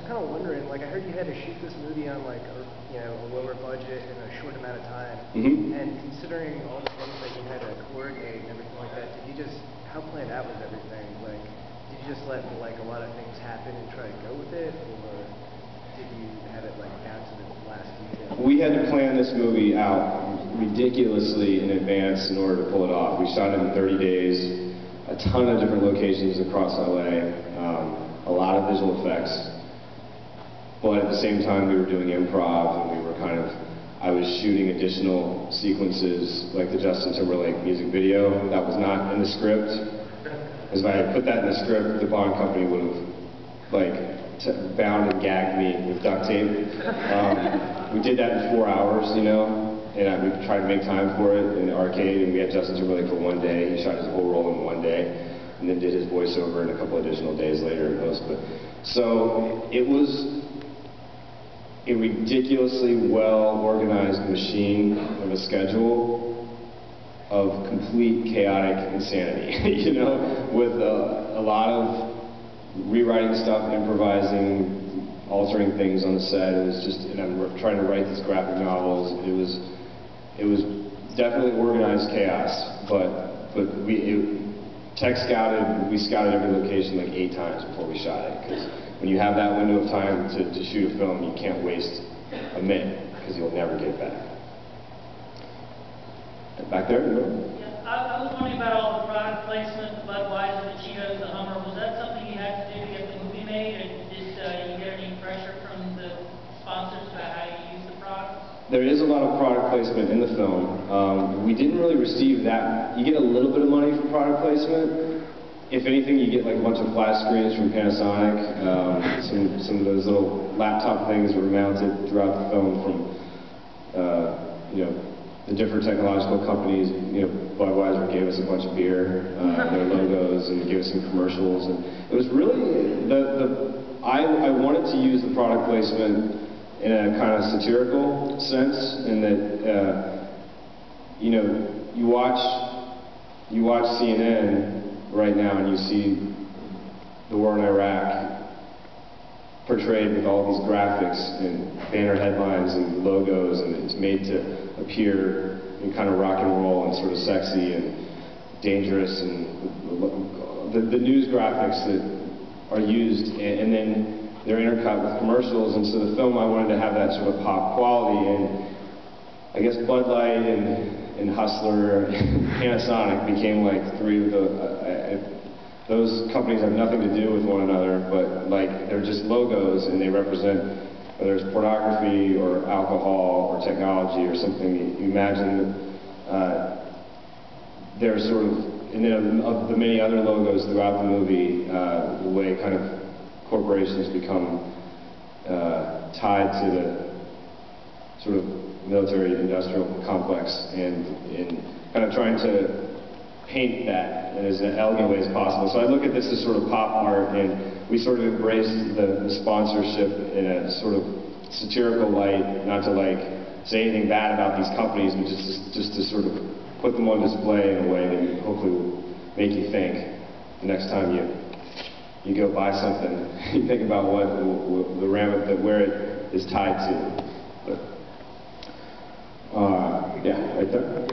kind of wondering, like, I heard you had to shoot this movie on like a lower budget in a short amount of time. And considering all the things that you had to coordinate and everything like that, how planned out was everything? Like, did you just let like a lot of things happen and try to go with it, or did you have it like down to the last detail? We had to plan this movie out ridiculously in advance in order to pull it off. We shot it in 30 days, a ton of different locations across LA, a lot of visual effects. But at the same time, we were doing improv, and we were I was shooting additional sequences, like the Justin Timberlake music video. That was not in the script. Because if I had put that in the script, the Bond company would have, bound and gagged me with duct tape. We did that in 4 hours, and we tried to make time for it in the arcade, and we had Justin Timberlake for 1 day. He shot his whole role in 1 day, and then did his voiceover in a couple additional days later. So it was a ridiculously well-organized machine of a schedule of complete chaotic insanity, with a lot of rewriting stuff, improvising, altering things on the set. It was just, and I'm trying to write these graphic novels. It was definitely organized chaos, but we scouted every location like 8 times before we shot it, because when you have that window of time to shoot a film, you can't waste a minute, because you'll never get it back. Back there, Yeah, I was wondering about all the product placement, the Budweiser, the Cheetos, the Hummer. Was that something you had to do to get the movie made, and did you get any pressure from the sponsors about how you use the products? There is a lot of product placement in the film. We didn't really receive that. You get a little bit of money for product placement. If anything, you get like a bunch of flat screens from Panasonic. Some of those little laptop things were mounted throughout the film from, the different technological companies. Budweiser gave us a bunch of beer, their logos, and gave us some commercials. And it was really I wanted to use the product placement in a kind of satirical sense, in that you watch CNN right now and you see the war in Iraq portrayed with all these graphics and banner headlines and logos, and it's made to appear in kind of rock and roll and sort of sexy and dangerous, and the news graphics that are used, and then they're intercut with commercials. And so the film, I wanted to have that sort of pop quality, and I guess Bud Light and Hustler and Panasonic became like 3 of the, those companies have nothing to do with one another, but they're just logos, and they represent, whether it's pornography or alcohol or technology or something. You imagine they're sort of, and then of the many other logos throughout the movie, the way kind of corporations become tied to the sort of military-industrial complex, and kind of trying to paint that in as elegant way as possible. So I look at this as sort of pop art, and we sort of embraced the sponsorship in a sort of satirical light, not to say anything bad about these companies, but just to sort of put them on display in a way that hopefully will make you think the next time you go buy something, you think about where it is tied to. But, yeah, right there.